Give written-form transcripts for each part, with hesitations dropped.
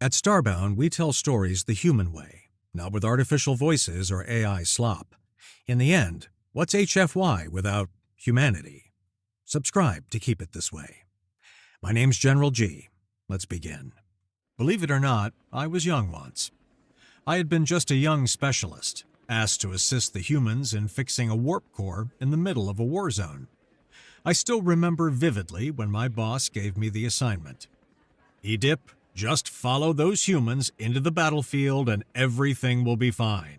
At Starbound, we tell stories the human way, not with artificial voices or AI slop. In the end, what's HFY without humanity? Subscribe to keep it this way. My name's General G. Let's begin. Believe it or not, I was young once. I had been just a young specialist, asked to assist the humans in fixing a warp core in the middle of a war zone. I still remember vividly when my boss gave me the assignment. Idip, just follow those humans into the battlefield and everything will be fine.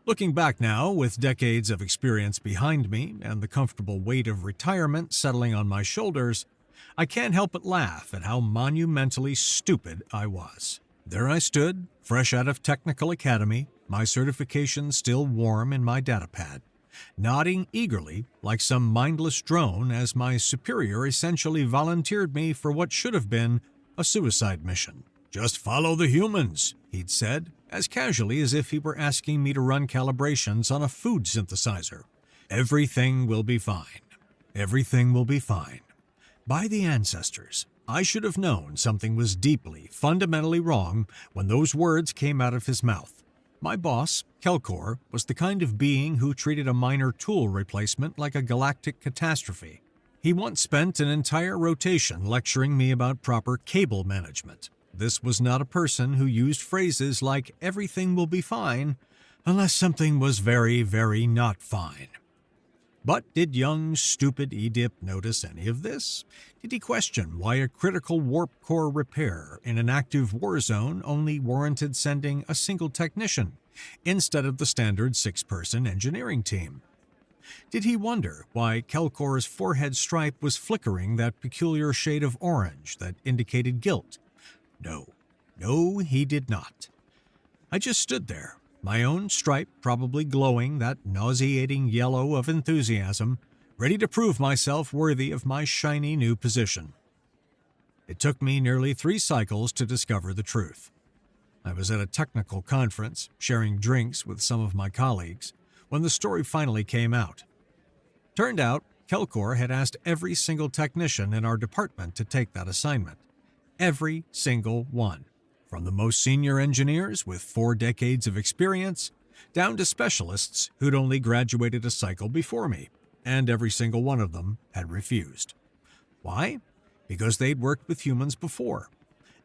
Looking back now, with decades of experience behind me and the comfortable weight of retirement settling on my shoulders, I can't help but laugh at how monumentally stupid I was. There I stood, fresh out of Technical Academy, my certification still warm in my datapad, nodding eagerly like some mindless drone as my superior essentially volunteered me for what should have been a suicide mission. Just follow the humans, he'd said, as casually as if he were asking me to run calibrations on a food synthesizer. Everything will be fine. Everything will be fine. By the ancestors, I should have known something was deeply, fundamentally wrong when those words came out of his mouth. My boss, Kroar, was the kind of being who treated a minor tool replacement like a galactic catastrophe. He once spent an entire rotation lecturing me about proper cable management. This was not a person who used phrases like everything will be fine unless something was very, very not fine. But did young, stupid Idip notice any of this? Did he question why a critical warp core repair in an active war zone only warranted sending a single technician instead of the standard 6-person engineering team? Did he wonder why Kroar's forehead stripe was flickering that peculiar shade of orange that indicated guilt? No, he did not. I just stood there, my own stripe probably glowing that nauseating yellow of enthusiasm, ready to prove myself worthy of my shiny new position. It took me nearly 3 cycles to discover the truth. I was at a technical conference, sharing drinks with some of my colleagues, when the story finally came out. Turned out, Kroar had asked every single technician in our department to take that assignment. Every single one. From the most senior engineers with 4 decades of experience, down to specialists who'd only graduated a cycle before me, and every single one of them had refused. Why? Because they'd worked with humans before.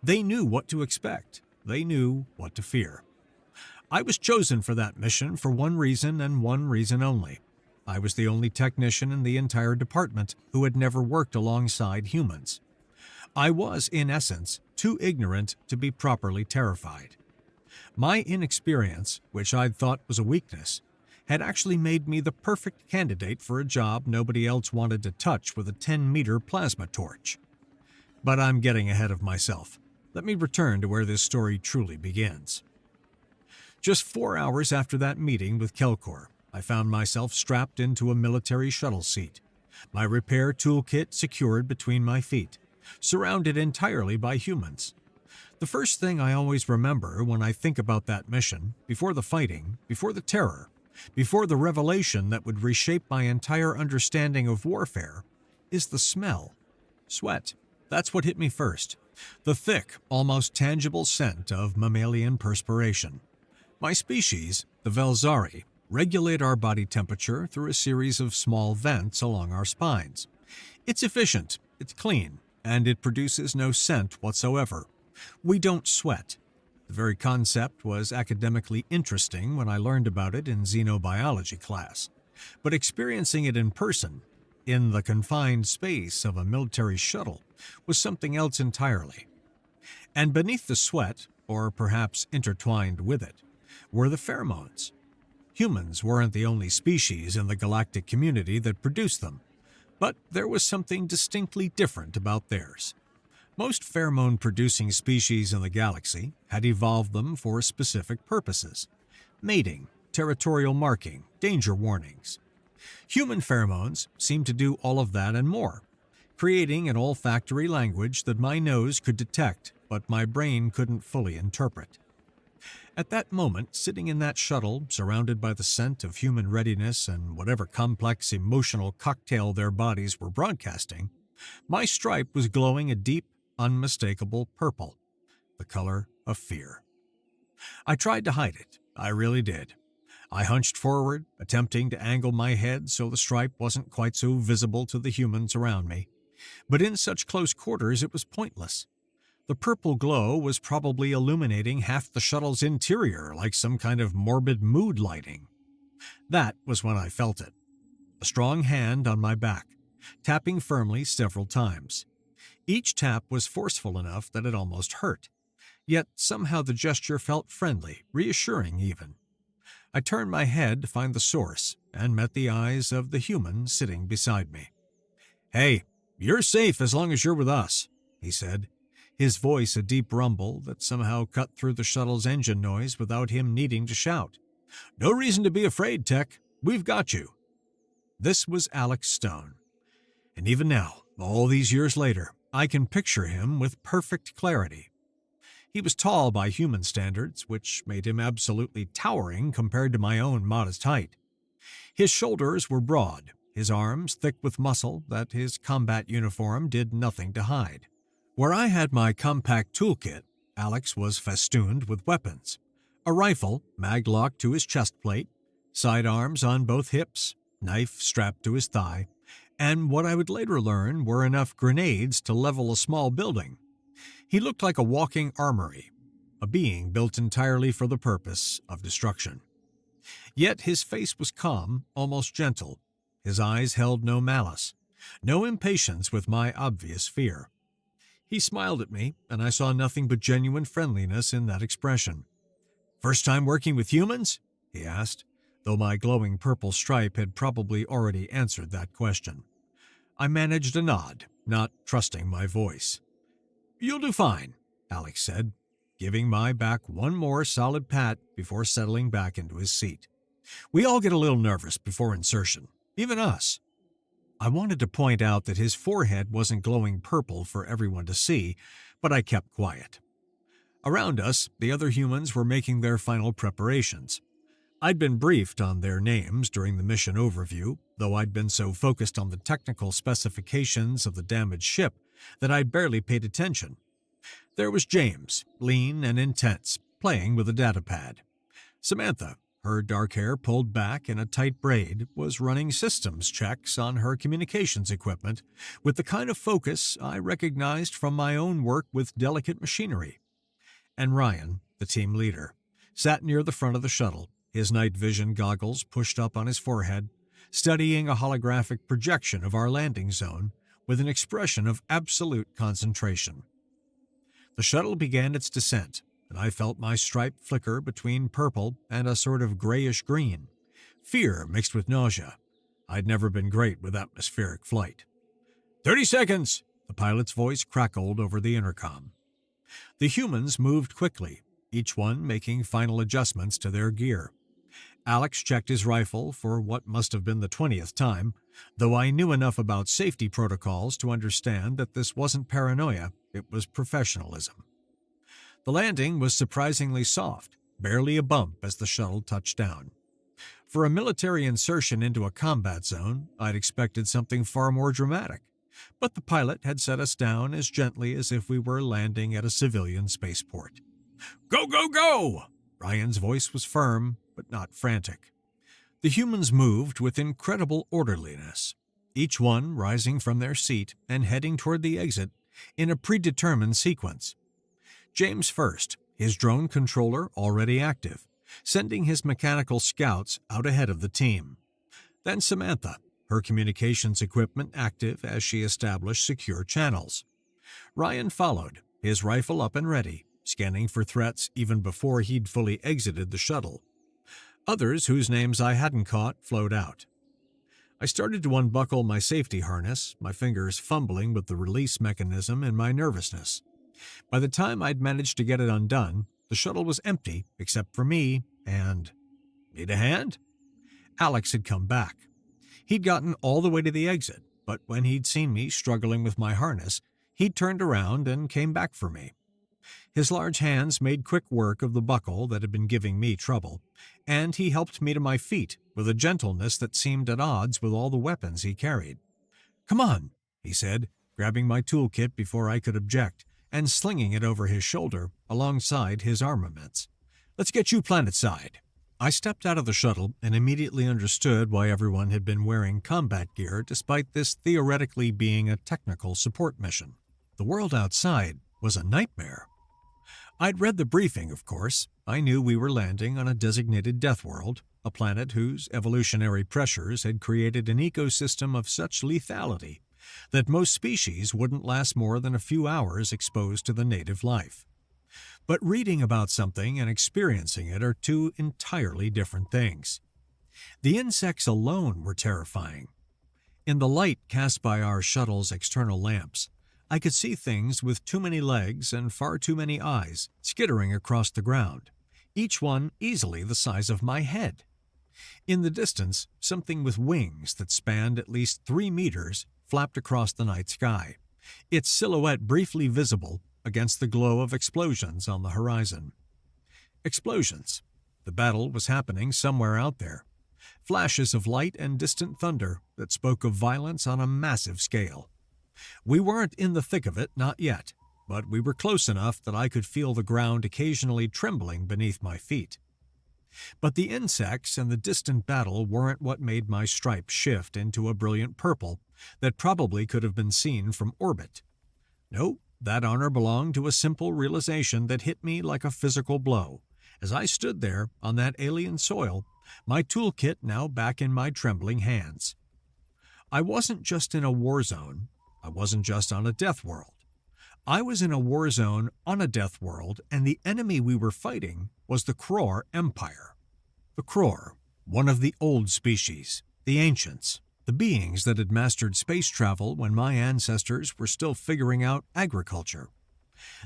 They knew what to expect. They knew what to fear. I was chosen for that mission for one reason and one reason only. I was the only technician in the entire department who had never worked alongside humans. I was, in essence, too ignorant to be properly terrified. My inexperience, which I'd thought was a weakness, had actually made me the perfect candidate for a job nobody else wanted to touch with a 10-meter plasma torch. But I'm getting ahead of myself. Let me return to where this story truly begins. Just 4 hours after that meeting with Kroar, I found myself strapped into a military shuttle seat, my repair toolkit secured between my feet, surrounded entirely by humans. The first thing I always remember when I think about that mission, before the fighting, before the terror, before the revelation that would reshape my entire understanding of warfare, is the smell. Sweat. That's what hit me first. The thick, almost tangible scent of mammalian perspiration. My species, the Velxari, regulate our body temperature through a series of small vents along our spines. It's efficient, it's clean, and it produces no scent whatsoever. We don't sweat. The very concept was academically interesting when I learned about it in xenobiology class, but experiencing it in person, in the confined space of a military shuttle, was something else entirely. And beneath the sweat, or perhaps intertwined with it, were the pheromones. Humans weren't the only species in the galactic community that produced them, but there was something distinctly different about theirs. Most pheromone-producing species in the galaxy had evolved them for specific purposes: mating, territorial marking, danger warnings. Human pheromones seemed to do all of that and more, creating an olfactory language that my nose could detect but my brain couldn't fully interpret. At that moment, sitting in that shuttle, surrounded by the scent of human readiness and whatever complex emotional cocktail their bodies were broadcasting, my stripe was glowing a deep, unmistakable purple. the color of fear. I tried to hide it, I really did. I hunched forward, attempting to angle my head so the stripe wasn't quite so visible to the humans around me. But in such close quarters it was pointless. The purple glow was probably illuminating half the shuttle's interior like some kind of morbid mood lighting. That was when I felt it. A strong hand on my back, tapping firmly several times. Each tap was forceful enough that it almost hurt. Yet somehow the gesture felt friendly, reassuring even. I turned my head to find the source and met the eyes of the human sitting beside me. "Hey, you're safe as long as you're with us," he said, his voice a deep rumble that somehow cut through the shuttle's engine noise without him needing to shout. "No reason to be afraid, Tech. We've got you." This was Alex Stone. And even now, all these years later, I can picture him with perfect clarity. He was tall by human standards, which made him absolutely towering compared to my own modest height. His shoulders were broad, his arms thick with muscle that his combat uniform did nothing to hide. Where I had my compact toolkit, Alex was festooned with weapons. A rifle, mag-locked to his chest plate, sidearms on both hips, knife strapped to his thigh, and what I would later learn were enough grenades to level a small building. He looked like a walking armory, a being built entirely for the purpose of destruction. Yet his face was calm, almost gentle. His eyes held no malice, no impatience with my obvious fear. He smiled at me, and I saw nothing but genuine friendliness in that expression. "First time working with humans?" he asked, though my glowing purple stripe had probably already answered that question. I managed a nod, not trusting my voice. "You'll do fine," Alex said, giving my back one more solid pat before settling back into his seat. "We all get a little nervous before insertion, even us." I wanted to point out that his forehead wasn't glowing purple for everyone to see, but I kept quiet. Around us, the other humans were making their final preparations. I'd been briefed on their names during the mission overview, though I'd been so focused on the technical specifications of the damaged ship that I'd barely paid attention. There was James, lean and intense, playing with a datapad. Samantha, her dark hair pulled back in a tight braid, was running systems checks on her communications equipment with the kind of focus I recognized from my own work with delicate machinery. And Ryan, the team leader, sat near the front of the shuttle, his night vision goggles pushed up on his forehead, studying a holographic projection of our landing zone with an expression of absolute concentration. The shuttle began its descent, and I felt my stripe flicker between purple and a sort of grayish green. Fear mixed with nausea. I'd never been great with atmospheric flight. 30 seconds, the pilot's voice crackled over the intercom. The humans moved quickly, each one making final adjustments to their gear. Alex checked his rifle for what must have been the 20th time, though I knew enough about safety protocols to understand that this wasn't paranoia, it was professionalism. The landing was surprisingly soft, barely a bump as the shuttle touched down. For a military insertion into a combat zone, I'd expected something far more dramatic, but the pilot had set us down as gently as if we were landing at a civilian spaceport. "Go, go, go!" Ryan's voice was firm, but not frantic. The humans moved with incredible orderliness, each one rising from their seat and heading toward the exit in a predetermined sequence. James first, his drone controller already active, sending his mechanical scouts out ahead of the team. Then Samantha, her communications equipment active as she established secure channels. Ryan followed, his rifle up and ready, scanning for threats even before he'd fully exited the shuttle. Others whose names I hadn't caught flowed out. I started to unbuckle my safety harness, my fingers fumbling with the release mechanism in my nervousness. By the time I'd managed to get it undone, the shuttle was empty except for me and... Need a hand? Alex had come back. He'd gotten all the way to the exit, but when he'd seen me struggling with my harness, he'd turned around and came back for me. His large hands made quick work of the buckle that had been giving me trouble, and he helped me to my feet with a gentleness that seemed at odds with all the weapons he carried. "Come on," he said, grabbing my toolkit before I could object, and slinging it over his shoulder alongside his armaments. "Let's get you planetside." I stepped out of the shuttle and immediately understood why everyone had been wearing combat gear despite this theoretically being a technical support mission. The world outside was a nightmare. I'd read the briefing, of course. I knew we were landing on a designated deathworld, a planet whose evolutionary pressures had created an ecosystem of such lethality that most species wouldn't last more than a few hours exposed to the native life. But reading about something and experiencing it are two entirely different things. The insects alone were terrifying. In the light cast by our shuttle's external lamps, I could see things with too many legs and far too many eyes skittering across the ground, each one easily the size of my head. In the distance, something with wings that spanned at least 3 meters flapped across the night sky, its silhouette briefly visible against the glow of explosions on the horizon. Explosions. The battle was happening somewhere out there. Flashes of light and distant thunder that spoke of violence on a massive scale. We weren't in the thick of it, not yet, but we were close enough that I could feel the ground occasionally trembling beneath my feet. But the insects and the distant battle weren't what made my stripe shift into a brilliant purple that probably could have been seen from orbit. No, that honor belonged to a simple realization that hit me like a physical blow, as I stood there on that alien soil, my toolkit now back in my trembling hands. I wasn't just in a war zone. I wasn't just on a death world. I was in a war zone on a death world, and the enemy we were fighting was the Kroar Empire. The Kroar, one of the old species, the ancients, the beings that had mastered space travel when my ancestors were still figuring out agriculture.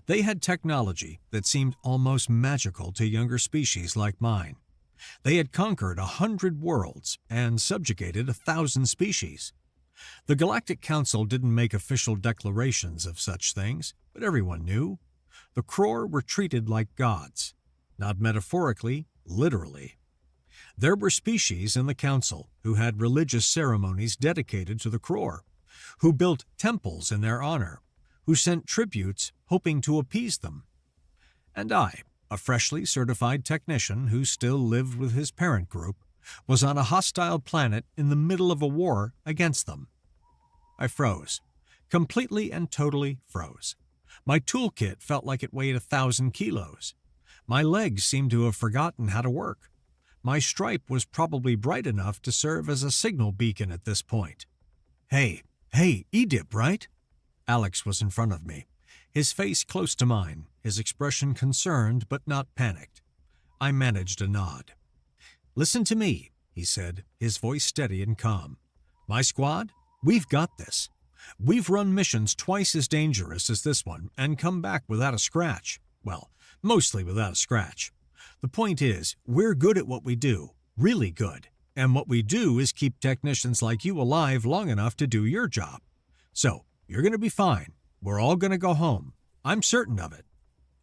They had technology that seemed almost magical to younger species like mine. They had conquered 100 worlds and subjugated 1,000 species. The Galactic Council didn't make official declarations of such things, but everyone knew. The Kroar were treated like gods, not metaphorically, literally. There were species in the Council who had religious ceremonies dedicated to the Kroar, who built temples in their honor, who sent tributes hoping to appease them. And I, a freshly certified technician who still lived with his parent group, was on a hostile planet in the middle of a war against them. I froze. Completely and totally froze. My toolkit felt like it weighed 1,000 kilos. My legs seemed to have forgotten how to work. My stripe was probably bright enough to serve as a signal beacon at this point. Hey, Idip, right? Alex was in front of me, his face close to mine, his expression concerned but not panicked. I managed a nod. "Listen to me," he said, his voice steady and calm. "My squad, we've got this. We've run missions twice as dangerous as this one and come back without a scratch. Well, mostly without a scratch. The point is, we're good at what we do, really good, and what we do is keep technicians like you alive long enough to do your job. So, you're going to be fine. We're all going to go home. I'm certain of it."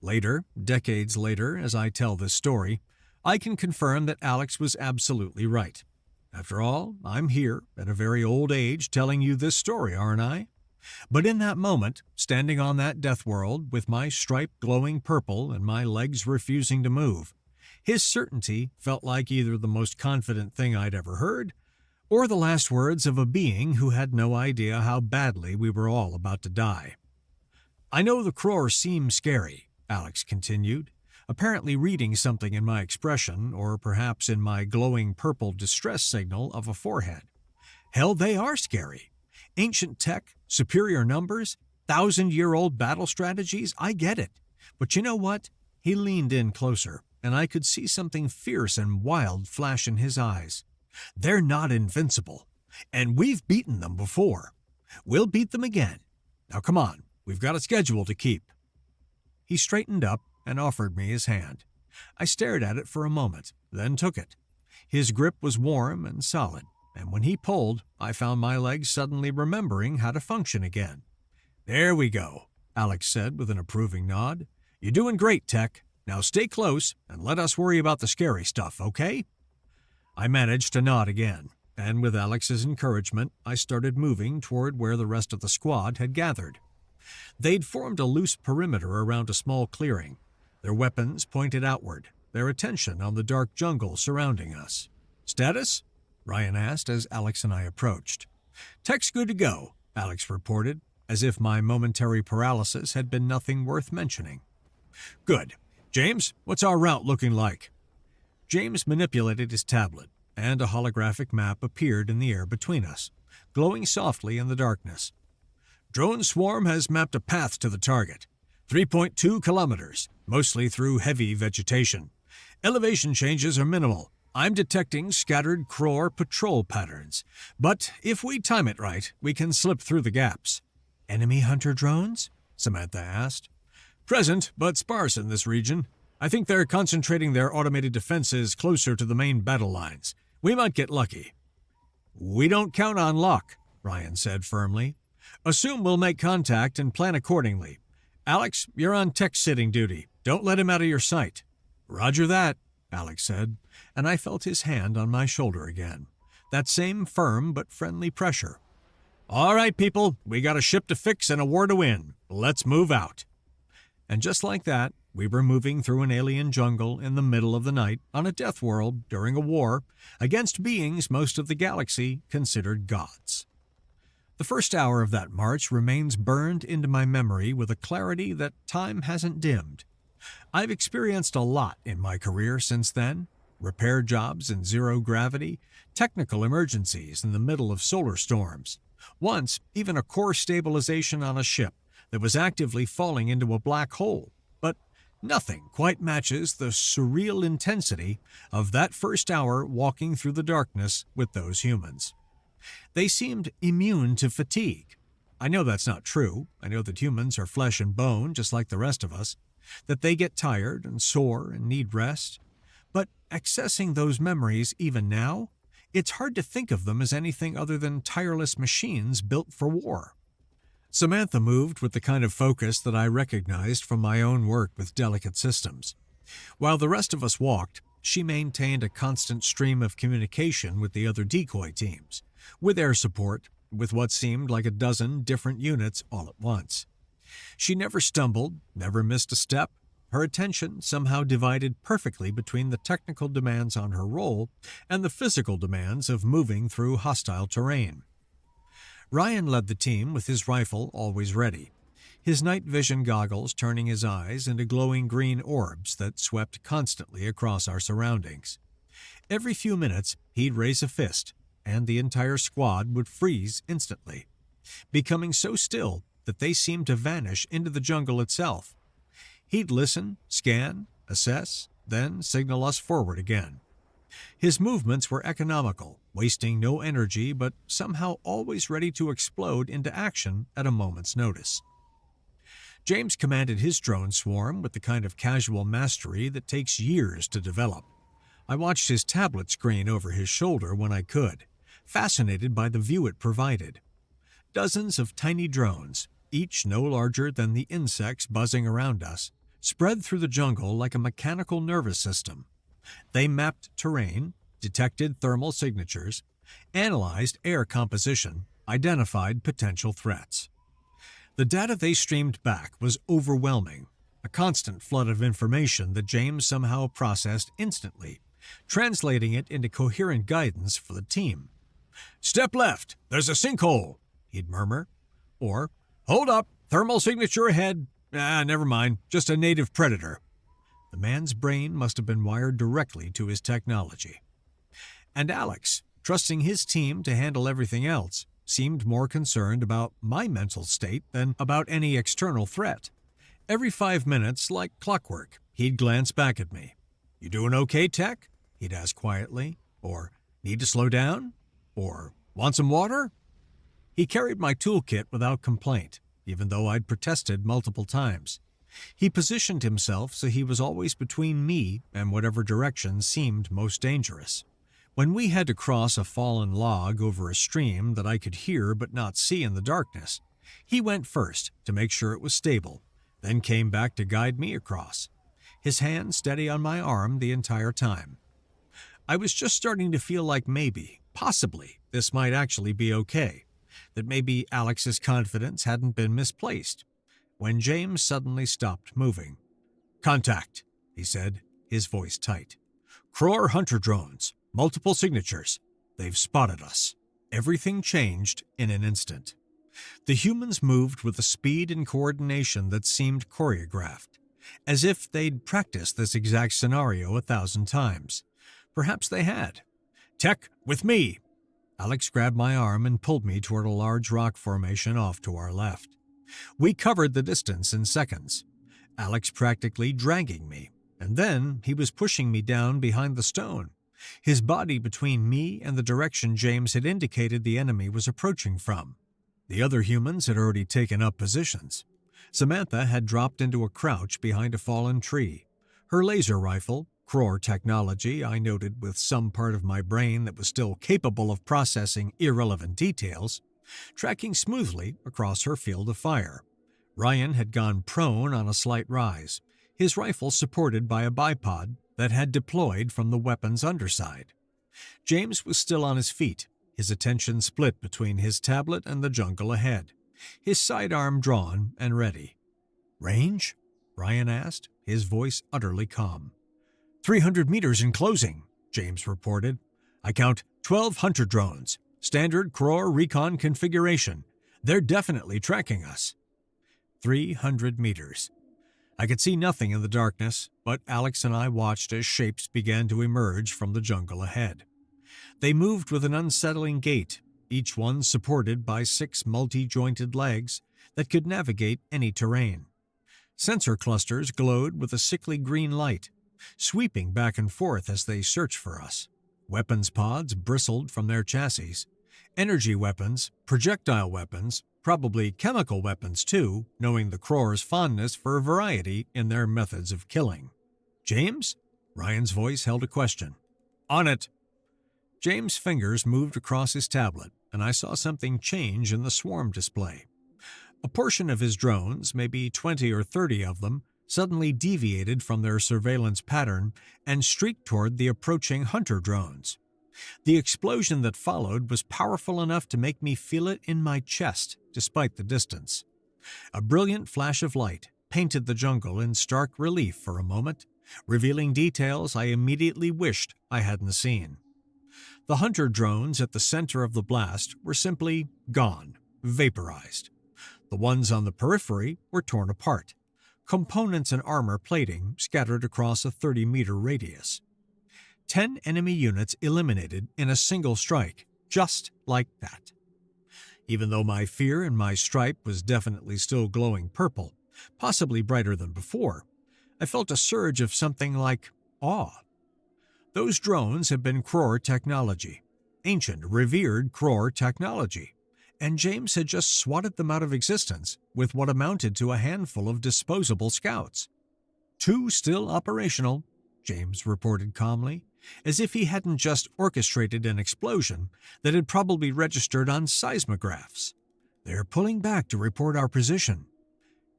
Later, decades later, as I tell this story, I can confirm that Alex was absolutely right. After all, I'm here, at a very old age, telling you this story, aren't I? But in that moment, standing on that death world, with my stripe glowing purple and my legs refusing to move, his certainty felt like either the most confident thing I'd ever heard, or the last words of a being who had no idea how badly we were all about to die. "I know the Kroar seem scary," Alex continued, apparently reading something in my expression, or perhaps in my glowing purple distress signal of a forehead. "Hell, they are scary. Ancient tech, superior numbers, 1,000-year-old battle strategies, I get it. But you know what?" He leaned in closer, and I could see something fierce and wild flash in his eyes. "They're not invincible, and we've beaten them before. We'll beat them again. Now come on, we've got a schedule to keep." He straightened up and offered me his hand. I stared at it for a moment, then took it. His grip was warm and solid, and when he pulled, I found my legs suddenly remembering how to function again. "There we go," Alex said with an approving nod. "You're doing great, Tech. Now stay close and let us worry about the scary stuff, okay?" I managed to nod again, and with Alex's encouragement, I started moving toward where the rest of the squad had gathered. They'd formed a loose perimeter around a small clearing, their weapons pointed outward, their attention on the dark jungle surrounding us. "Status?" Ryan asked as Alex and I approached. "Tech's good to go," Alex reported, as if my momentary paralysis had been nothing worth mentioning. "Good. James, what's our route looking like?" James manipulated his tablet, and a holographic map appeared in the air between us, glowing softly in the darkness. "Drone swarm has mapped a path to the target. 3.2 kilometers, mostly through heavy vegetation. Elevation changes are minimal. I'm detecting scattered Kroar patrol patterns, but if we time it right, we can slip through the gaps." "Enemy hunter drones?" Samantha asked. "Present, but sparse in this region. I think they're concentrating their automated defenses closer to the main battle lines. We might get lucky." "We don't count on luck," Ryan said firmly. "Assume we'll make contact and plan accordingly. Alex, you're on tech sitting duty. Don't let him out of your sight." "Roger that," Alex said, and I felt his hand on my shoulder again. That same firm but friendly pressure. "All right, people, we got a ship to fix and a war to win. Let's move out." And just like that, we were moving through an alien jungle in the middle of the night on a death world during a war against beings most of the galaxy considered gods. The first hour of that march remains burned into my memory with a clarity that time hasn't dimmed. I've experienced a lot in my career since then: repair jobs in zero gravity, technical emergencies in the middle of solar storms. Once, even a core stabilization on a ship that was actively falling into a black hole. But nothing quite matches the surreal intensity of that first hour walking through the darkness with those humans. They seemed immune to fatigue. I know that's not true. I know that humans are flesh and bone just like the rest of us, that they get tired and sore and need rest. But accessing those memories even now, it's hard to think of them as anything other than tireless machines built for war. Samantha moved with the kind of focus that I recognized from my own work with delicate systems. While the rest of us walked, she maintained a constant stream of communication with the other decoy teams, with air support, with what seemed like a dozen different units all at once. She never stumbled, never missed a step. Her attention somehow divided perfectly between the technical demands on her role and the physical demands of moving through hostile terrain. Ryan led the team with his rifle always ready, his night vision goggles turning his eyes into glowing green orbs that swept constantly across our surroundings. Every few minutes, he'd raise a fist, and the entire squad would freeze instantly, becoming so still that they seemed to vanish into the jungle itself. He'd listen, scan, assess, then signal us forward again. His movements were economical, wasting no energy but somehow always ready to explode into action at a moment's notice. James commanded his drone swarm with the kind of casual mastery that takes years to develop. I watched his tablet screen over his shoulder when I could, fascinated by the view it provided. Dozens of tiny drones, each no larger than the insects buzzing around us, spread through the jungle like a mechanical nervous system. They mapped terrain, detected thermal signatures, analyzed air composition, identified potential threats. The data they streamed back was overwhelming, a constant flood of information that James somehow processed instantly, translating it into coherent guidance for the team. "Step left, there's a sinkhole," he'd murmur. Or, "Hold up, thermal signature ahead. Never mind, just a native predator." The man's brain must have been wired directly to his technology. And Alex, trusting his team to handle everything else, seemed more concerned about my mental state than about any external threat. Every 5 minutes, like clockwork, he'd glance back at me. "You doing okay, Tech?" he'd ask quietly. Or, "Need to slow down?" Or, "Want some water?" He carried my toolkit without complaint, even though I'd protested multiple times. He positioned himself so he was always between me and whatever direction seemed most dangerous. When we had to cross a fallen log over a stream that I could hear but not see in the darkness, he went first to make sure it was stable, then came back to guide me across, his hand steady on my arm the entire time. I was just starting to feel like maybe, possibly, this might actually be okay, that maybe Alex's confidence hadn't been misplaced, when James suddenly stopped moving. "Contact," he said, his voice tight. "Kroar hunter drones, multiple signatures. They've spotted us." Everything changed in an instant. The humans moved with a speed and coordination that seemed choreographed, as if they'd practiced this exact scenario 1,000 times. Perhaps they had. "Tech, with me!" Alex grabbed my arm and pulled me toward a large rock formation off to our left. We covered the distance in seconds, Alex practically dragging me, and then he was pushing me down behind the stone, his body between me and the direction James had indicated the enemy was approaching from. The other humans had already taken up positions. Samantha had dropped into a crouch behind a fallen tree. Her laser rifle, Kroar technology, I noted with some part of my brain that was still capable of processing irrelevant details, tracking smoothly across her field of fire. Ryan had gone prone on a slight rise, his rifle supported by a bipod that had deployed from the weapon's underside. James was still on his feet, his attention split between his tablet and the jungle ahead, his sidearm drawn and ready. "Range?" Ryan asked, his voice utterly calm. 300 meters in closing," James reported. "I count 12 hunter drones, standard Kroar recon configuration. They're definitely tracking us." 300 meters. I could see nothing in the darkness, but Alex and I watched as shapes began to emerge from the jungle ahead. They moved with an unsettling gait, each one supported by 6 multi-jointed legs that could navigate any terrain. Sensor clusters glowed with a sickly green light, sweeping back and forth as they searched for us. Weapons pods bristled from their chassis. Energy weapons, projectile weapons, probably chemical weapons too, knowing the Kroar's fondness for variety in their methods of killing. "James?" Ryan's voice held a question. "On it." James' fingers moved across his tablet, and I saw something change in the swarm display. A portion of his drones, maybe 20 or 30 of them, suddenly deviated from their surveillance pattern and streaked toward the approaching hunter drones. The explosion that followed was powerful enough to make me feel it in my chest, despite the distance. A brilliant flash of light painted the jungle in stark relief for a moment, revealing details I immediately wished I hadn't seen. The hunter drones at the center of the blast were simply gone, vaporized. The ones on the periphery were torn apart, components and armor plating scattered across a 30-meter radius. 10 enemy units eliminated in a single strike, just like that. Even though my fear in my stripe was definitely still glowing purple, possibly brighter than before, I felt a surge of something like awe. Those drones had been Kroar technology, ancient, revered Kroar technology, and James had just swatted them out of existence with what amounted to a handful of disposable scouts. 2 still operational, James reported calmly, as if he hadn't just orchestrated an explosion that had probably registered on seismographs. "They're pulling back to report our position."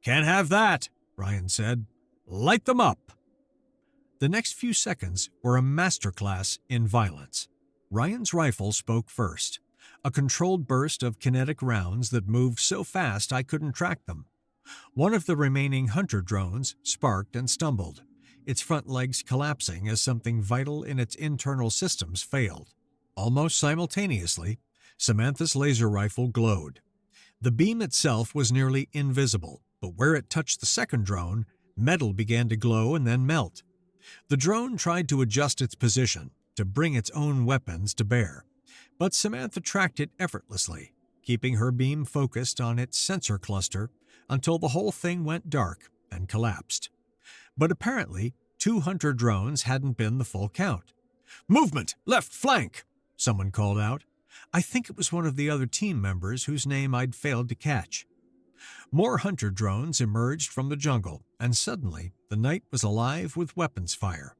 "Can't have that," Ryan said. "Light them up." The next few seconds were a masterclass in violence. Ryan's rifle spoke first, a controlled burst of kinetic rounds that moved so fast I couldn't track them. One of the remaining hunter drones sparked and stumbled, its front legs collapsing as something vital in its internal systems failed. Almost simultaneously, Samantha's laser rifle glowed. The beam itself was nearly invisible, but where it touched the second drone, metal began to glow and then melt. The drone tried to adjust its position, to bring its own weapons to bear, but Samantha tracked it effortlessly, keeping her beam focused on its sensor cluster until the whole thing went dark and collapsed. But apparently, 2 hunter drones hadn't been the full count. "Movement! Left flank!" someone called out. I think it was one of the other team members whose name I'd failed to catch. More hunter drones emerged from the jungle, and suddenly the night was alive with weapons fire.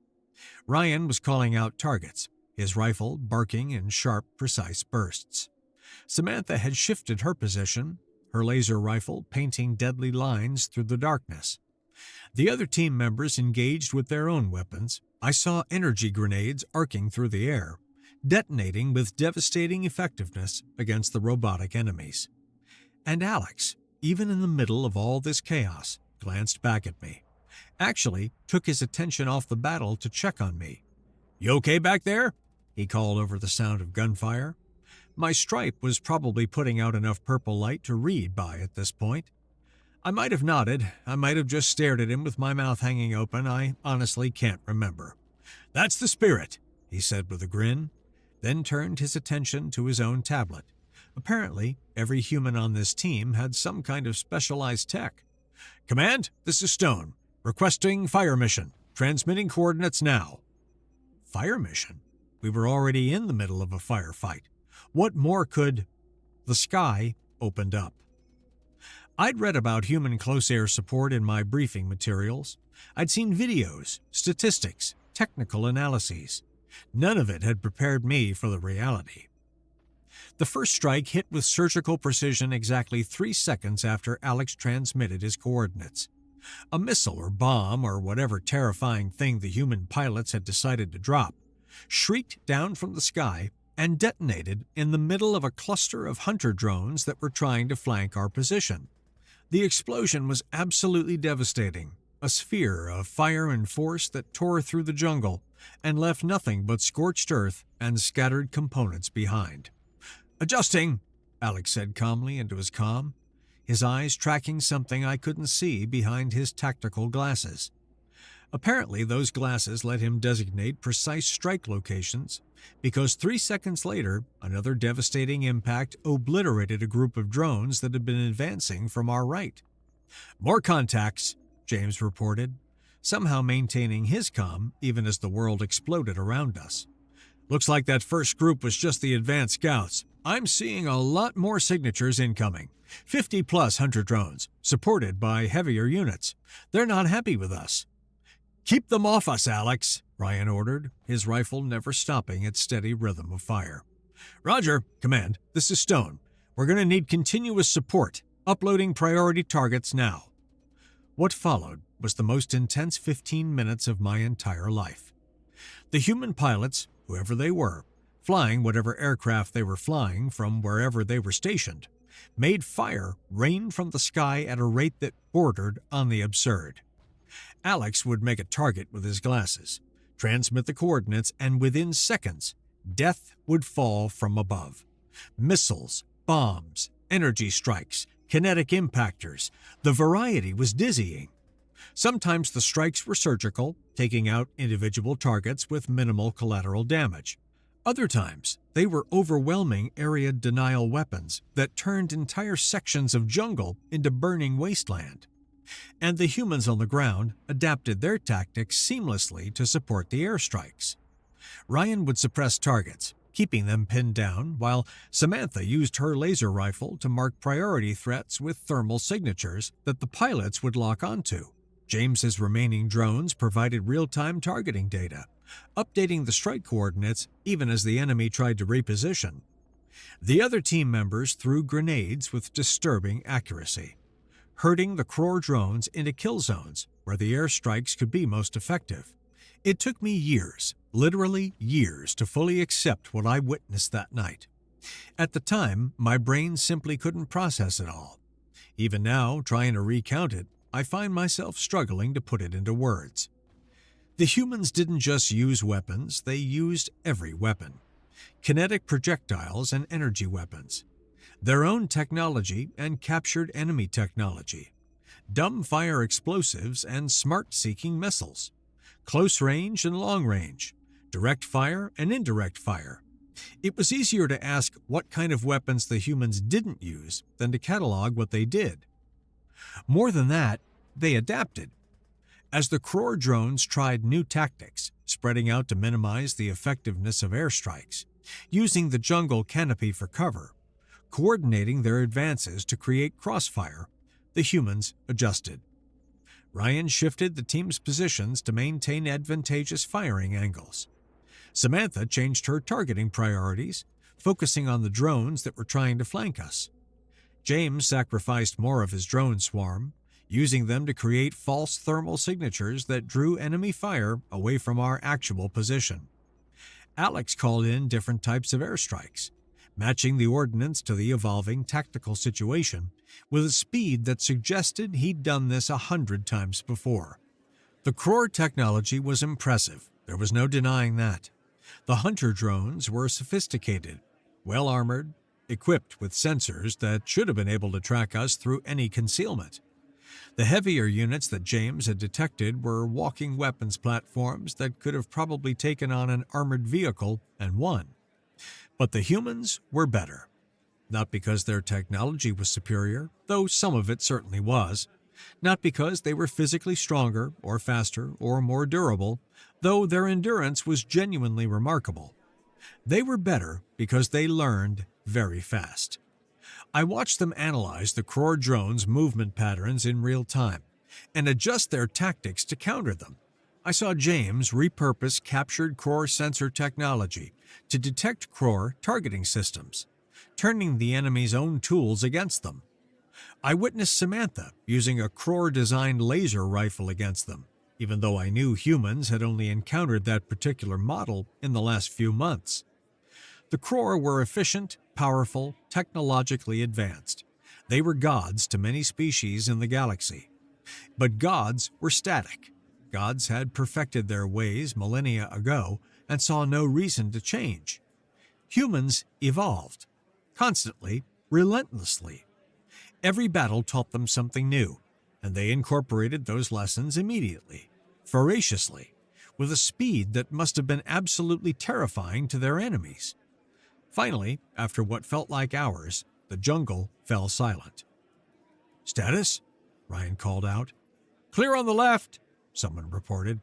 Ryan was calling out targets, his rifle barking in sharp, precise bursts. Samantha had shifted her position, her laser rifle painting deadly lines through the darkness. The other team members engaged with their own weapons. I saw energy grenades arcing through the air, detonating with devastating effectiveness against the robotic enemies. And Alex, even in the middle of all this chaos, glanced back at me. Actually, took his attention off the battle to check on me. "You okay back there?" he called over the sound of gunfire. My stripe was probably putting out enough purple light to read by at this point. I might have nodded. I might have just stared at him with my mouth hanging open. I honestly can't remember. "That's the spirit," he said with a grin, then turned his attention to his own tablet. Apparently, every human on this team had some kind of specialized tech. "Command, this is Stone. Requesting fire mission. Transmitting coordinates now." Fire mission? We were already in the middle of a firefight. What more could... The sky opened up. I'd read about human close air support in my briefing materials. I'd seen videos, statistics, technical analyses. None of it had prepared me for the reality. The first strike hit with surgical precision exactly 3 seconds after Alex transmitted his coordinates. A missile or bomb or whatever terrifying thing the human pilots had decided to drop shrieked down from the sky and detonated in the middle of a cluster of hunter drones that were trying to flank our position. The explosion was absolutely devastating, a sphere of fire and force that tore through the jungle and left nothing but scorched earth and scattered components behind. "Adjusting," Alex said calmly into his comm, his eyes tracking something I couldn't see behind his tactical glasses. Apparently, those glasses let him designate precise strike locations, because 3 seconds later, another devastating impact obliterated a group of drones that had been advancing from our right. "More contacts," James reported, somehow maintaining his comm even as the world exploded around us. "Looks like that first group was just the advanced scouts. I'm seeing a lot more signatures incoming. 50-plus hunter drones, supported by heavier units. They're not happy with us." "Keep them off us, Alex," Ryan ordered, his rifle never stopping its steady rhythm of fire. "Roger. Command, this is Stone. We're going to need continuous support. Uploading priority targets now." What followed was the most intense 15 minutes of my entire life. The human pilots, whoever they were, flying whatever aircraft they were flying from wherever they were stationed, made fire rain from the sky at a rate that bordered on the absurd. Alex would make a target with his glasses, transmit the coordinates, and within seconds, death would fall from above. Missiles, bombs, energy strikes, kinetic impactors. The variety was dizzying. Sometimes the strikes were surgical, taking out individual targets with minimal collateral damage. Other times, they were overwhelming area denial weapons that turned entire sections of jungle into burning wasteland. And the humans on the ground adapted their tactics seamlessly to support the airstrikes. Ryan would suppress targets, keeping them pinned down, while Samantha used her laser rifle to mark priority threats with thermal signatures that the pilots would lock onto. James's remaining drones provided real-time targeting data, updating the strike coordinates even as the enemy tried to reposition. The other team members threw grenades with disturbing accuracy, herding the Kroar drones into kill zones where the airstrikes could be most effective. It took me years, literally years, to fully accept what I witnessed that night. At the time, my brain simply couldn't process it all. Even now, trying to recount it, I find myself struggling to put it into words. The humans didn't just use weapons, they used every weapon. Kinetic projectiles and energy weapons. Their own technology and captured enemy technology. Dumb-fire explosives and smart-seeking missiles. Close range and long range. Direct fire and indirect fire. It was easier to ask what kind of weapons the humans didn't use than to catalog what they did. More than that, they adapted. As the Kroar drones tried new tactics, spreading out to minimize the effectiveness of airstrikes, using the jungle canopy for cover, coordinating their advances to create crossfire, the humans adjusted. Ryan shifted the team's positions to maintain advantageous firing angles. Samantha changed her targeting priorities, focusing on the drones that were trying to flank us. James sacrificed more of his drone swarm, using them to create false thermal signatures that drew enemy fire away from our actual position. Alex called in different types of airstrikes, matching the ordnance to the evolving tactical situation with a speed that suggested he'd done this 100 times before. The Kroar technology was impressive, there was no denying that. The hunter drones were sophisticated, well-armored, equipped with sensors that should have been able to track us through any concealment. The heavier units that James had detected were walking weapons platforms that could have probably taken on an armored vehicle and won. But the humans were better. Not because their technology was superior, though some of it certainly was. Not because they were physically stronger or faster or more durable, though their endurance was genuinely remarkable. They were better because they learned very fast. I watched them analyze the Kroar drones' movement patterns in real time and adjust their tactics to counter them. I saw James repurpose captured Kroar sensor technology to detect Kroar targeting systems, turning the enemy's own tools against them. I witnessed Samantha using a Kroar-designed laser rifle against them, even though I knew humans had only encountered that particular model in the last few months. The Kroar were efficient, powerful, technologically advanced. They were gods to many species in the galaxy. But gods were static. Gods had perfected their ways millennia ago and saw no reason to change. Humans evolved, constantly, relentlessly. Every battle taught them something new, and they incorporated those lessons immediately, voraciously, with a speed that must have been absolutely terrifying to their enemies. Finally, after what felt like hours, the jungle fell silent. "Status?" Ryan called out. "Clear on the left," someone reported.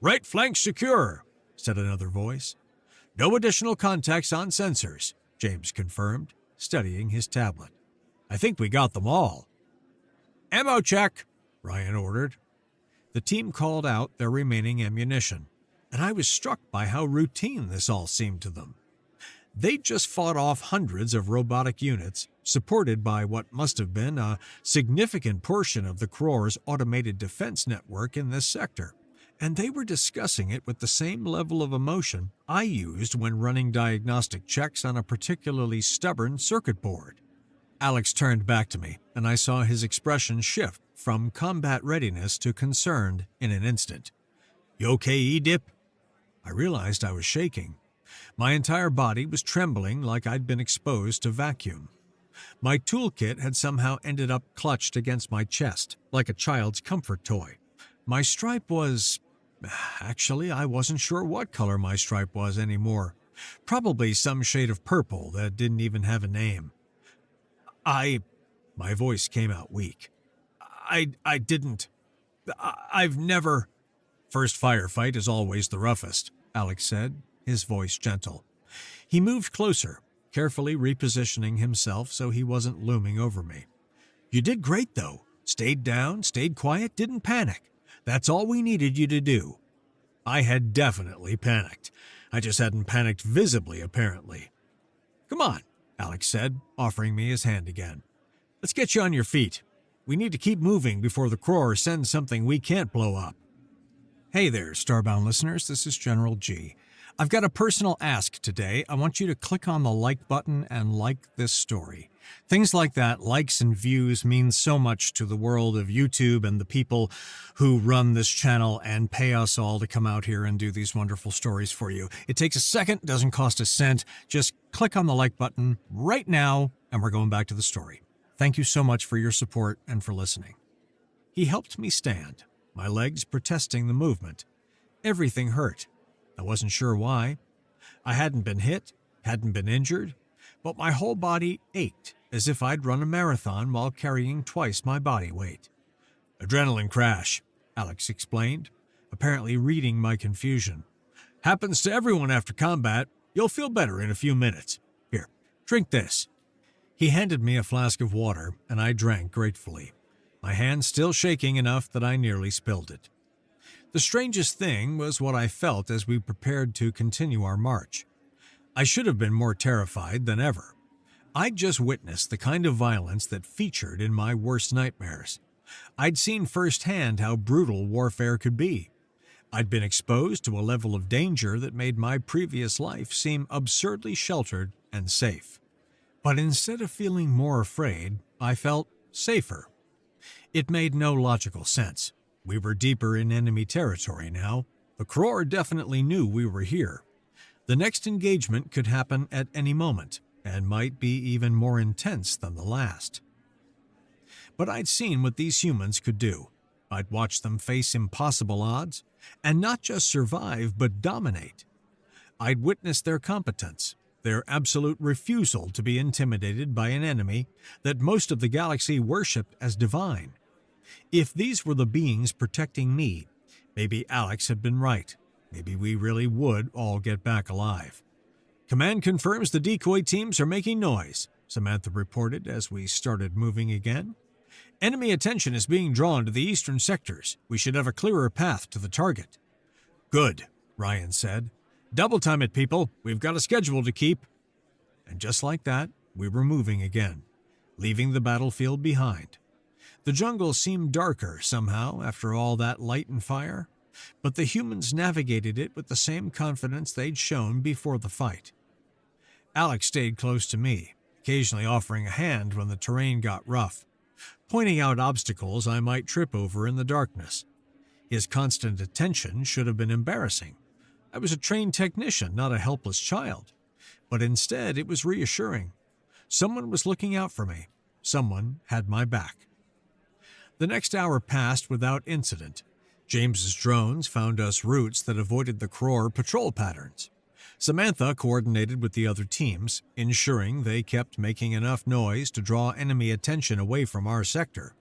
"Right flank secure," said another voice. "No additional contacts on sensors," James confirmed, studying his tablet. "I think we got them all." "Ammo check," Ryan ordered. The team called out their remaining ammunition, and I was struck by how routine this all seemed to them. They'd just fought off hundreds of robotic units, supported by what must have been a significant portion of the Kroar's automated defense network in this sector, and they were discussing it with the same level of emotion I used when running diagnostic checks on a particularly stubborn circuit board. Alex turned back to me, and I saw his expression shift from combat readiness to concerned in an instant. "You okay, Idip?" I realized I was shaking. My entire body was trembling like I'd been exposed to vacuum. My toolkit had somehow ended up clutched against my chest, like a child's comfort toy. My stripe was... Actually, I wasn't sure what color my stripe was anymore. Probably some shade of purple that didn't even have a name. My voice came out weak. I've never... "First firefight is always the roughest," Alex said, his voice gentle. He moved closer, carefully repositioning himself so he wasn't looming over me. "You did great, though. Stayed down, stayed quiet, didn't panic. That's all we needed you to do." I had definitely panicked. I just hadn't panicked visibly, apparently. "Come on," Alex said, offering me his hand again. "Let's get you on your feet. We need to keep moving before the Kroar sends something we can't blow up." Hey there, Starbound listeners, this is General G. I've got a personal ask today. I want you to click on the like button and like this story. Things like that, likes and views, mean so much to the world of YouTube and the people who run this channel and pay us all to come out here and do these wonderful stories for you. It takes a second, doesn't cost a cent. Just click on the like button right now, and we're going back to the story. Thank you so much for your support and for listening. He helped me stand, my legs protesting the movement. Everything hurt. I wasn't sure why. I hadn't been hit, hadn't been injured, but my whole body ached as if I'd run a marathon while carrying twice my body weight. "Adrenaline crash," Alex explained, apparently reading my confusion. "Happens to everyone after combat. You'll feel better in a few minutes. Here, drink this." He handed me a flask of water, and I drank gratefully, my hand still shaking enough that I nearly spilled it. The strangest thing was what I felt as we prepared to continue our march. I should have been more terrified than ever. I'd just witnessed the kind of violence that featured in my worst nightmares. I'd seen firsthand how brutal warfare could be. I'd been exposed to a level of danger that made my previous life seem absurdly sheltered and safe. But instead of feeling more afraid, I felt safer. It made no logical sense. We were deeper in enemy territory now. The Kroar definitely knew we were here. The next engagement could happen at any moment, and might be even more intense than the last. But I'd seen what these humans could do. I'd watched them face impossible odds, and not just survive, but dominate. I'd witnessed their competence, their absolute refusal to be intimidated by an enemy that most of the galaxy worshipped as divine. If these were the beings protecting me, maybe Alex had been right. Maybe we really would all get back alive. "Command confirms the decoy teams are making noise," Samantha reported as we started moving again. "Enemy attention is being drawn to the eastern sectors. We should have a clearer path to the target." "Good," Ryan said. "Double time it, people. We've got a schedule to keep." And just like that, we were moving again, leaving the battlefield behind. The jungle seemed darker somehow after all that light and fire, but the humans navigated it with the same confidence they'd shown before the fight. Alex stayed close to me, occasionally offering a hand when the terrain got rough, pointing out obstacles I might trip over in the darkness. His constant attention should have been embarrassing. I was a trained technician, not a helpless child. But instead, it was reassuring. Someone was looking out for me. Someone had my back. The next hour passed without incident. James's drones found us routes that avoided the Kroar patrol patterns. Samantha coordinated with the other teams, ensuring they kept making enough noise to draw enemy attention away from our sector.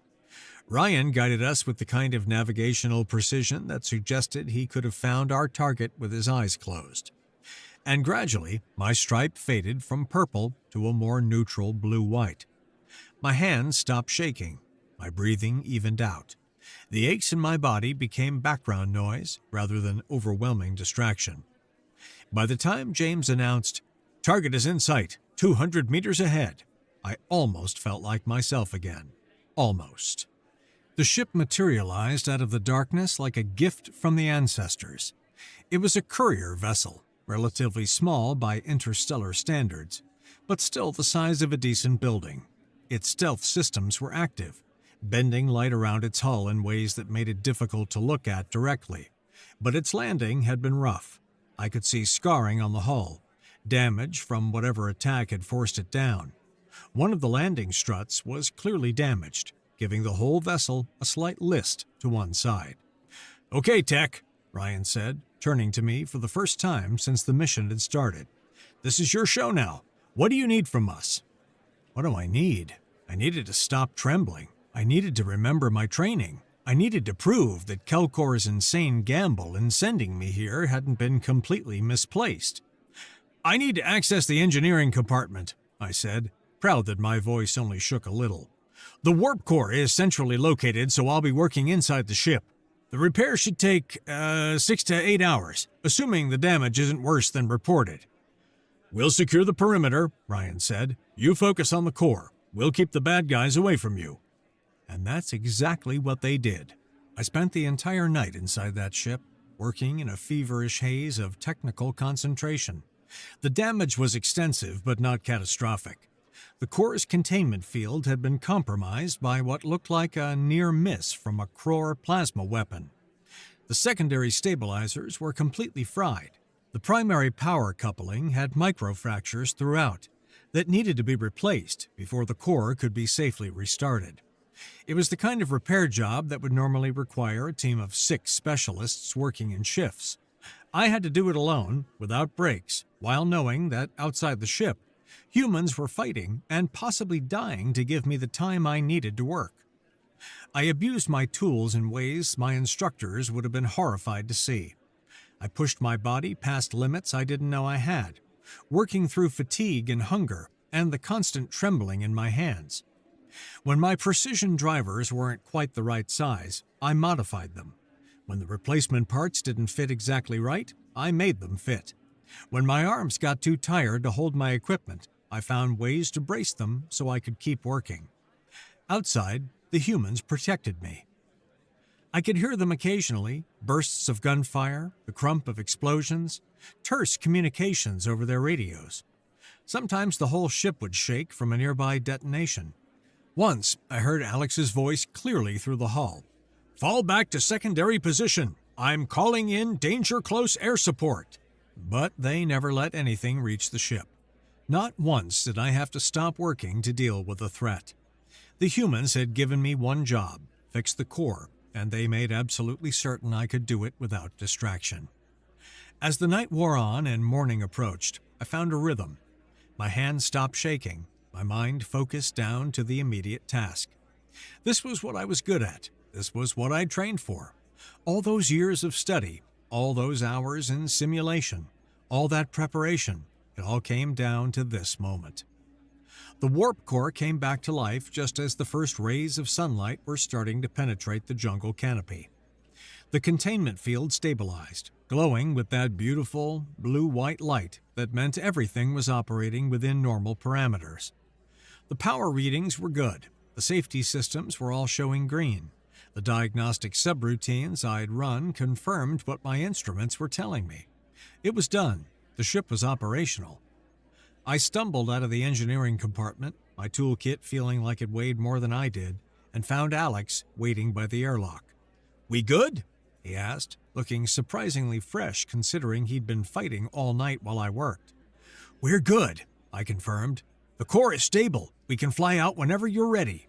Ryan guided us with the kind of navigational precision that suggested he could have found our target with his eyes closed. And gradually, my stripe faded from purple to a more neutral blue-white. My hands stopped shaking. My breathing evened out. The aches in my body became background noise rather than overwhelming distraction. By the time James announced, "Target is in sight, 200 meters ahead," I almost felt like myself again. Almost. The ship materialized out of the darkness like a gift from the ancestors. It was a courier vessel, relatively small by interstellar standards, but still the size of a decent building. Its stealth systems were active, bending light around its hull in ways that made it difficult to look at directly. But its landing had been rough. I could see scarring on the hull, damage from whatever attack had forced it down. One of the landing struts was clearly damaged, giving the whole vessel a slight list to one side. "Okay, Tech," Ryan said, turning to me for the first time since the mission had started. "This is your show now. What do you need from us?" What do I need? I needed to stop trembling. I needed to remember my training. I needed to prove that Kelkor's insane gamble in sending me here hadn't been completely misplaced. "I need to access the engineering compartment," I said, proud that my voice only shook a little. "The warp core is centrally located, so I'll be working inside the ship. The repair should take 6 to 8 hours, assuming the damage isn't worse than reported." "We'll secure the perimeter," Ryan said. "You focus on the core. We'll keep the bad guys away from you." And that's exactly what they did. I spent the entire night inside that ship, working in a feverish haze of technical concentration. The damage was extensive but not catastrophic. The core's containment field had been compromised by what looked like a near miss from a Kroar plasma weapon. The secondary stabilizers were completely fried. The primary power coupling had microfractures throughout that needed to be replaced before the core could be safely restarted. It was the kind of repair job that would normally require a team of 6 specialists working in shifts. I had to do it alone, without breaks, while knowing that outside the ship, humans were fighting and possibly dying to give me the time I needed to work. I abused my tools in ways my instructors would have been horrified to see. I pushed my body past limits I didn't know I had, working through fatigue and hunger and the constant trembling in my hands. When my precision drivers weren't quite the right size, I modified them. When the replacement parts didn't fit exactly right, I made them fit. When my arms got too tired to hold my equipment, I found ways to brace them so I could keep working. Outside, the humans protected me. I could hear them occasionally, bursts of gunfire, the crump of explosions, terse communications over their radios. Sometimes the whole ship would shake from a nearby detonation. Once, I heard Alex's voice clearly through the hull. "Fall back to secondary position. I'm calling in danger close air support." But they never let anything reach the ship. Not once did I have to stop working to deal with the threat. The humans had given me one job, fix the core, and they made absolutely certain I could do it without distraction. As the night wore on and morning approached, I found a rhythm. My hands stopped shaking, my mind focused down to the immediate task. This was what I was good at. This was what I'd trained for. All those years of study, all those hours in simulation, all that preparation, it all came down to this moment. The warp core came back to life just as the first rays of sunlight were starting to penetrate the jungle canopy. The containment field stabilized, glowing with that beautiful blue-white light that meant everything was operating within normal parameters. The power readings were good. The safety systems were all showing green. The diagnostic subroutines I'd run confirmed what my instruments were telling me. It was done. The ship was operational. I stumbled out of the engineering compartment, my toolkit feeling like it weighed more than I did, and found Alex waiting by the airlock. "We good?" he asked, looking surprisingly fresh considering he'd been fighting all night while I worked. "We're good," I confirmed. "The core is stable. We can fly out whenever you're ready."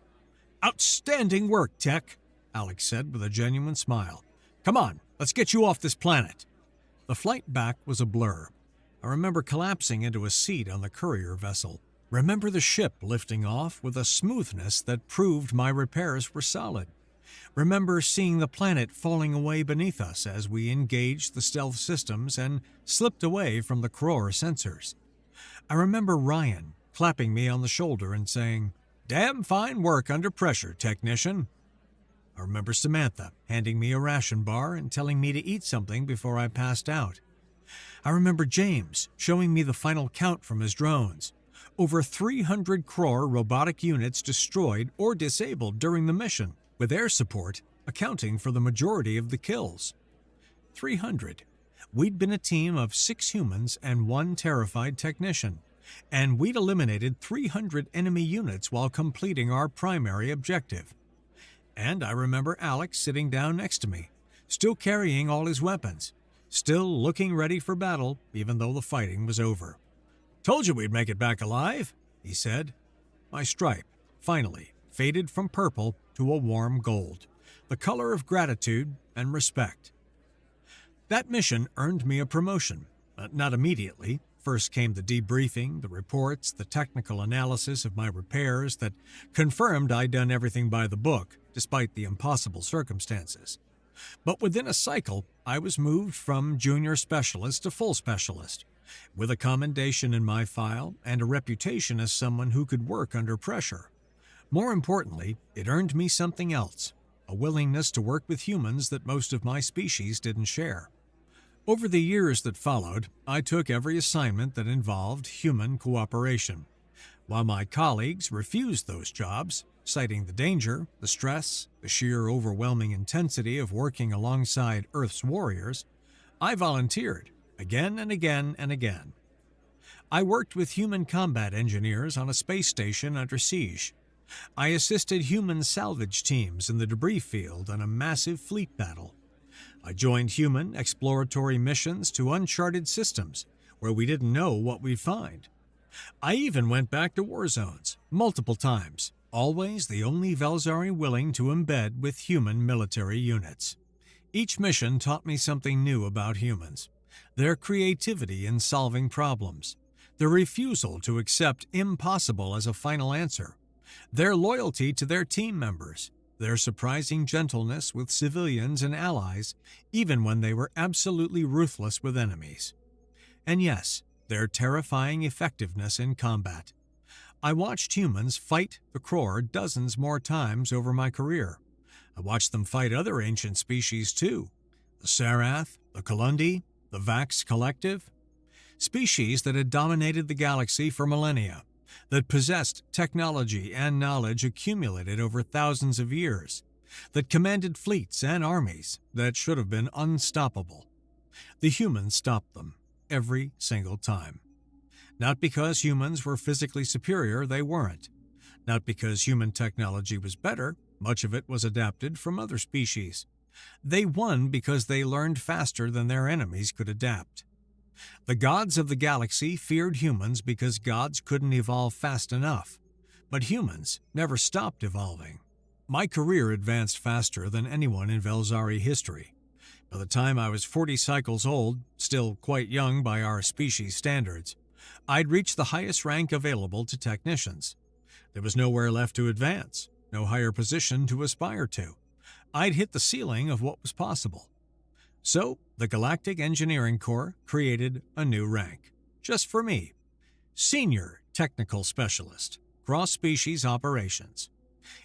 "Outstanding work, Tech," Alex said with a genuine smile. "Come on, let's get you off this planet." The flight back was a blur. I remember collapsing into a seat on the courier vessel. Remember the ship lifting off with a smoothness that proved my repairs were solid. Remember seeing the planet falling away beneath us as we engaged the stealth systems and slipped away from the Kroar sensors. I remember Ryan clapping me on the shoulder and saying, "Damn fine work under pressure, technician." I remember Samantha handing me a ration bar and telling me to eat something before I passed out. I remember James showing me the final count from his drones. Over 300 Kroar robotic units destroyed or disabled during the mission, with air support accounting for the majority of the kills. 300. We'd been a team of 6 humans and 1 terrified technician, and we'd eliminated 300 enemy units while completing our primary objective. And I remember Alex sitting down next to me, still carrying all his weapons, still looking ready for battle even though the fighting was over. "Told you we'd make it back alive," he said. My stripe, finally, faded from purple to a warm gold, the color of gratitude and respect. That mission earned me a promotion, not immediately. First came the debriefing, the reports, the technical analysis of my repairs that confirmed I'd done everything by the book, despite the impossible circumstances. But within a cycle, I was moved from junior specialist to full specialist, with a commendation in my file and a reputation as someone who could work under pressure. More importantly, it earned me something else, a willingness to work with humans that most of my species didn't share. Over the years that followed, I took every assignment that involved human cooperation. While my colleagues refused those jobs, citing the danger, the stress, the sheer overwhelming intensity of working alongside Earth's warriors, I volunteered again and again and again. I worked with human combat engineers on a space station under siege. I assisted human salvage teams in the debris field on a massive fleet battle. I joined human exploratory missions to uncharted systems where we didn't know what we'd find. I even went back to war zones multiple times, always the only Velxari willing to embed with human military units. Each mission taught me something new about humans, their creativity in solving problems, their refusal to accept impossible as a final answer, their loyalty to their team members, their surprising gentleness with civilians and allies, even when they were absolutely ruthless with enemies. And yes, their terrifying effectiveness in combat. I watched humans fight the Kroar dozens more times over my career. I watched them fight other ancient species too. The Sarath, the Kalundi, the Vax Collective. Species that had dominated the galaxy for millennia, that possessed technology and knowledge accumulated over thousands of years, that commanded fleets and armies that should have been unstoppable. The humans stopped them every single time. Not because humans were physically superior, they weren't. Not because human technology was better, much of it was adapted from other species. They won because they learned faster than their enemies could adapt. The gods of the galaxy feared humans because gods couldn't evolve fast enough. But humans never stopped evolving. My career advanced faster than anyone in Velxari history. By the time I was 40 cycles old, still quite young by our species standards, I'd reached the highest rank available to technicians. There was nowhere left to advance, no higher position to aspire to. I'd hit the ceiling of what was possible. So, the Galactic Engineering Corps created a new rank, just for me. Senior Technical Specialist, Cross-Species Operations.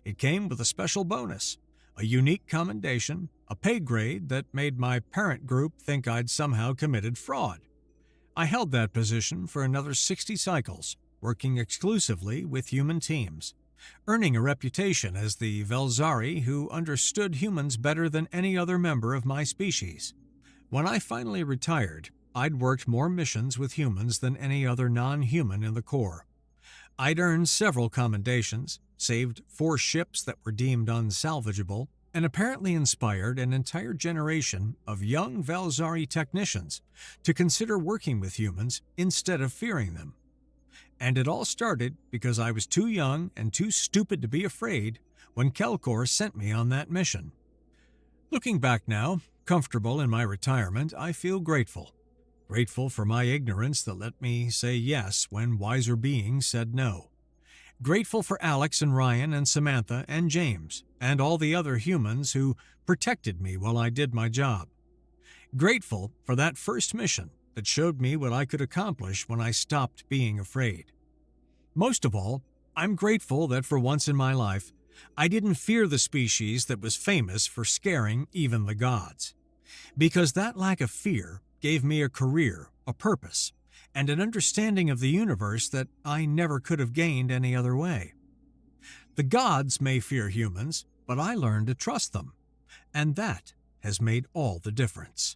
It came with a special bonus, a unique commendation, a pay grade that made my parent group think I'd somehow committed fraud. I held that position for another 60 cycles, working exclusively with human teams, earning a reputation as the Velxari who understood humans better than any other member of my species. When I finally retired, I'd worked more missions with humans than any other non-human in the Corps. I'd earned several commendations, saved 4 ships that were deemed unsalvageable, and apparently inspired an entire generation of young Velxari technicians to consider working with humans instead of fearing them. And it all started because I was too young and too stupid to be afraid when Kelkor sent me on that mission. Looking back now, comfortable in my retirement, I feel grateful. Grateful for my ignorance that let me say yes when wiser beings said no. Grateful for Alex and Ryan and Samantha and James and all the other humans who protected me while I did my job. Grateful for that first mission that showed me what I could accomplish when I stopped being afraid. Most of all, I'm grateful that for once in my life, I didn't fear the species that was famous for scaring even the gods. Because that lack of fear gave me a career, a purpose, and an understanding of the universe that I never could have gained any other way. The gods may fear humans, but I learned to trust them, and that has made all the difference.